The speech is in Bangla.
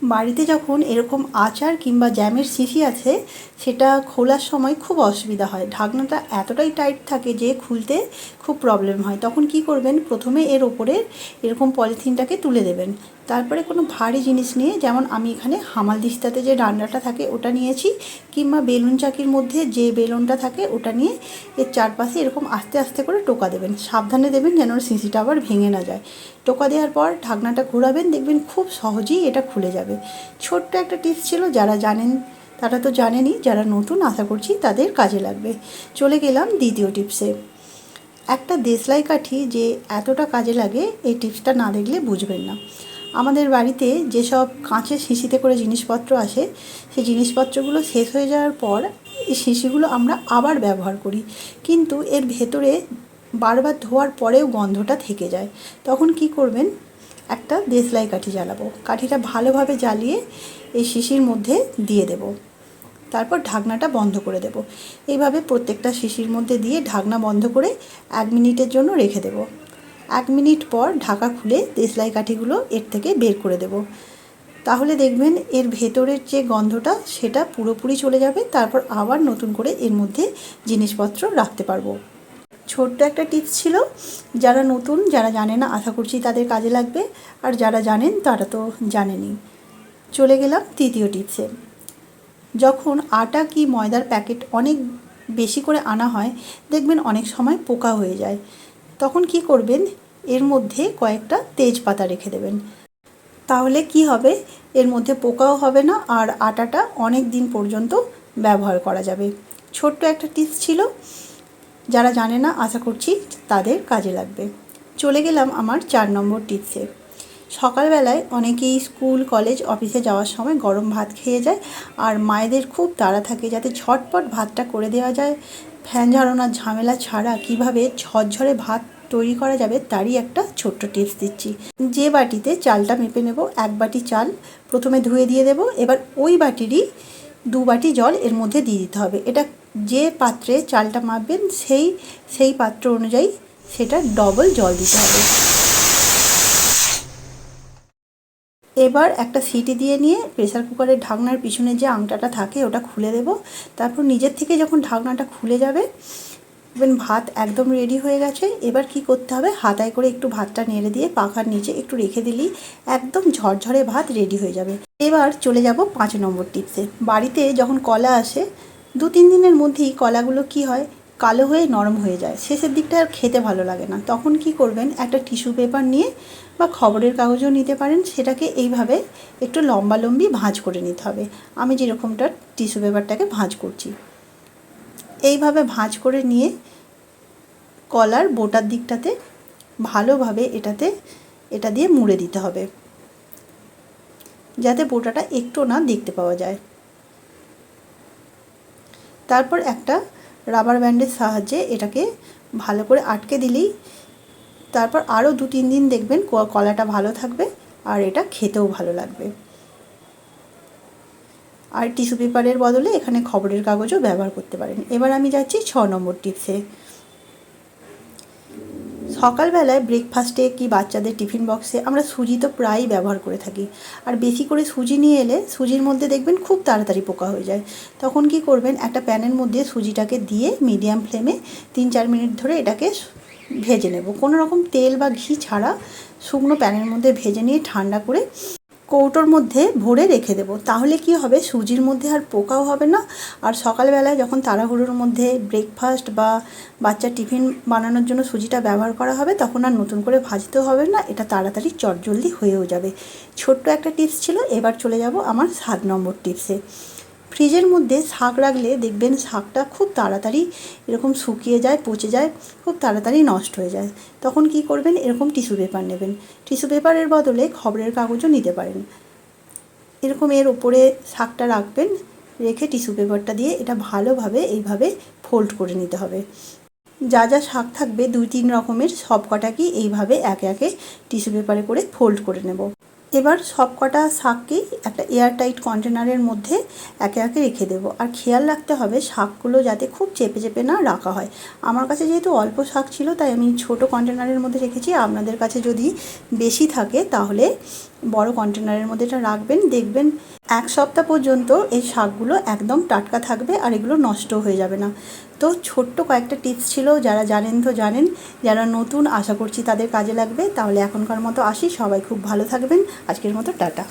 বাড়িতে যখন এরকম আচার কিংবা জ্যামের শিশি আছে সেটা খোলার সময় খুব অসুবিধা হয়। ঢাকনাটা এতটাই টাইট থাকে যে খুলতে খুব প্রবলেম হয়। তখন কি করবেন, প্রথমে এর ওপরে এরকম পলিথিনটাকে তুলে দেবেন। তারপরে কোনো ভারী জিনিস নিয়ে, যেমন আমি এখানে হামালদিস্তাতে যে ডান্ডাটা থাকে ওটা নিয়েছি, কিংবা বেলুন চাকির মধ্যে যে বেলুনটা থাকে ওটা নিয়ে এর চারপাশে এরকম আস্তে আস্তে করে টোকা দেবেন। সাবধানে দেবেন যেন শিশিটা আবার ভেঙে না যায়। টোকা দেওয়ার পর ঢাকনাটা ঘোরাবেন, দেখবেন খুব সহজেই এটা খুলে যাবে। ছোট্ট একটা টিপস ছিল, যারা জানেন তারা তো জানেনই, যারা নতুন আশা করছি তাদের কাজে লাগবে। চলে গেলাম দ্বিতীয় টিপসে। একটা দেশলাই কাঠি যে এতটা কাজে লাগে এই টিপসটা না দেখলে বুঝবেন না। আমাদের বাড়িতে যেসব কাঁচের শিশিতে করে জিনিসপত্র আসে, সেই জিনিসপত্রগুলো শেষ হয়ে যাওয়ার পর এই শিশিগুলো আমরা আবার ব্যবহার করি, কিন্তু এর ভেতরে বারবার ধোয়ার পরেও গন্ধটা থেকে যায়। তখন কি করবেন, একটা দেশলাই কাঠি জ্বালাবো। কাঠিটা ভালোভাবে জ্বালিয়ে এই শিশির মধ্যে দিয়ে দেব, তারপর ঢাকনাটা বন্ধ করে দেব। এইভাবে প্রত্যেকটা শিশির মধ্যে দিয়ে ঢাকনা বন্ধ করে 1 মিনিটের জন্য রেখে দেব। 1 মিনিট পর ঢাকা খুলে দেশলাই কাঠিগুলো এর থেকে বের করে দেব। তাহলে দেখবেন এর ভেতরের যে গন্ধটা সেটা পুরোপুরি চলে যাবে। তারপর আবার নতুন করে এর মধ্যে জিনিসপত্র রাখতে পারবো। ছোট্ট একটা টিপস ছিল, যারা নতুন, যারা জানে না আশা করছি তাদের কাজে লাগবে, আর যারা জানেন তারা তো জানেনই। চলে গেলাম তৃতীয় টিপসে। যখন আটা কি ময়দার প্যাকেট অনেক বেশি করে আনা হয়, দেখবেন অনেক সময় পোকা হয়ে যায়। তখন কি করবেন, এর মধ্যে কয়েকটা তেজপাতা রেখে দেবেন। তাহলে কি হবে, এর মধ্যে পোকাও হবে না আর আটাটা অনেক দিন পর্যন্ত ব্যবহার করা যাবে। ছোট্ট একটা টিপস ছিল, যারা জানে না আশা করছি তাদের কাজে লাগবে। চলে গেলাম আমার 4 নম্বর টিপসে। সকালবেলায় অনেকেই স্কুল কলেজ অফিসে যাওয়ার সময় গরম ভাত খেয়ে যায়, আর মায়েদের খুব তাড়া থাকে যাতে ঝটপট ভাতটা করে দেওয়া যায়। ফ্যান ঝাড়ানোর ঝামেলা ছাড়া কিভাবে ঝরঝরে ভাত তৈরি করা যাবে তারই একটা ছোট্ট টিপস দিচ্ছি। যে বাটিতে চালটা মেপে নেব, 1 বাটি চাল প্রথমে ধুয়ে দিয়ে দেব। এবার ওই বাটিরই 2 বাটি জল এর মধ্যে দিয়ে দিতে হবে। এটা যে পাত্রে চালটা মাপবেন সেই পাত্র অনুযায়ী সেটা ডবল জল দিতে হবে। এবার একটা সিটি দিয়ে নিয়ে প্রেসার কুকারের ঢাকনার পিছনে যে আংটাটা থাকে ওটা খুলে দেব। তারপর নিজের থেকে যখন ঢাকনাটা খুলে যাবে, দেখবেন ভাত একদম রেডি হয়ে গেছে। এবার কি করতে হবে, হাতায় করে একটু ভাতটা নেড়ে দিয়ে পাখার নিচে একটু রেখে দিলেই একদম ঝরঝরে ভাত রেডি হয়ে যাবে। এবার চলে যাব 5 নম্বর টিপসে। বাড়িতে যখন কলা আসে, 2-3 দিনের মধ্যেই কলাগুলো কি হয়, কালো হয়ে নরম হয়ে যায়। শেষের দিকটা আর খেতে ভালো লাগে না। তখন কি করবেন, একটা টিস্যু পেপার নিয়ে বা খবরের কাগজও নিতে পারেন, সেটাকে এইভাবে একটু লম্বালম্বি ভাঁজ করে নিতে হবে। আমি যেরকমটা টিস্যু পেপারটাকে ভাঁজ করছি, এইভাবে ভাঁজ করে নিয়ে কলার বোটার দিকটাতে ভালোভাবে এটা দিয়ে মুড়ে দিতে হবে, যাতে বোটাটা একটু না দেখতে পাওয়া যায়। তারপর একটা রাবার ব্যান্ডের সাহায্যে এটাকে ভালো করে আটকে দিলেই তারপর আরও 2-3 দিন দেখবেন কলাটা ভালো থাকবে আর এটা খেতেও ভালো লাগবে। আর টিস্যু পেপারের বদলে এখানে খবরের কাগজও ব্যবহার করতে পারেন। এবার আমি যাচ্ছি 6 নম্বর টিপসে। সকালবেলায় ব্রেকফাস্টে কি বাচ্চাদের টিফিন বক্সে আমরা সুজি তো প্রায়ই ব্যবহার করে থাকি, আর বেশি করে সুজি নিয়ে এলে সুজির মধ্যে দেখবেন খুব তাড়াতাড়ি পোকা হয়ে যায়। তখন কি করবেন, একটা প্যানের মধ্যে সুজিটাকে দিয়ে মিডিয়াম ফ্লেমে 3-4 মিনিট ধরে এটাকে ভেজে নেব। কোনো রকম তেল বা ঘি ছাড়া শুকনো প্যানের মধ্যে ভেজে নিয়ে ঠান্ডা করে কৌটোর মধ্যে ভরে রেখে দেবো। তাহলে কি হবে, সুজির মধ্যে আর পোকাও হবে না, আর সকালবেলায় যখন তাড়াহুড়োর মধ্যে ব্রেকফাস্ট বা বাচ্চার টিফিন বানানোর জন্য সুজিটা ব্যবহার করা হবে, তখন আর নতুন করে ভাজতেও হবে না, এটা তাড়াতাড়ি চটজলদি হয়েও যাবে। ছোট্ট একটা টিপস ছিল। এবার চলে যাব আমার 7 নম্বর টিপসে। ফ্রিজের মধ্যে শাক রাখলে দেখবেন শাকটা খুব তাড়াতাড়ি এরকম শুকিয়ে যায়, পচে যায়, খুব তাড়াতাড়ি নষ্ট হয়ে যায়। তখন কি করবেন, এরকম টিস্যু পেপার নেবেন। টিস্যু পেপারের বদলে খবরের কাগজও নিতে পারেন। এরকম এর ওপরে শাকটা রাখবেন, রেখে টিস্যু পেপারটা দিয়ে এটা ভালোভাবে এইভাবে ফোল্ড করে নিতে হবে। যা যা শাক থাকবে 2-3 রকমের, সব কটাকেই এইভাবে একে একে টিস্যু পেপারে করে ফোল্ড করে নেব। এবার সব কটা শাককেই একটা এয়ারটাইট কন্টেনারের মধ্যে একে একে রেখে দেবো। আর খেয়াল রাখতে হবে শাকগুলো যাতে খুব চেপে চেপে না রাখা হয়। আমার কাছে যেহেতু অল্প শাক ছিল তাই আমি ছোট কন্টেনারের মধ্যে রেখেছি। আপনাদের কাছে যদি বেশি থাকে তাহলে বড় কন্টেনারের মধ্যে এটা রাখবেন, দেখবেন 1 সপ্তাহ পর্যন্ত এই শাকগুলো একদম টাটকা থাকবে আর এগুলো নষ্ট হয়ে যাবে না। তো ছোট্ট কয়েকটা টিপস ছিল, যারা জানেন তো জানেন, যারা নতুন আশা করছি তাদের কাজে লাগবে। তাহলে এখনকার মতো আসি, সবাই খুব ভালো থাকবেন, আজকের মতো টাটা।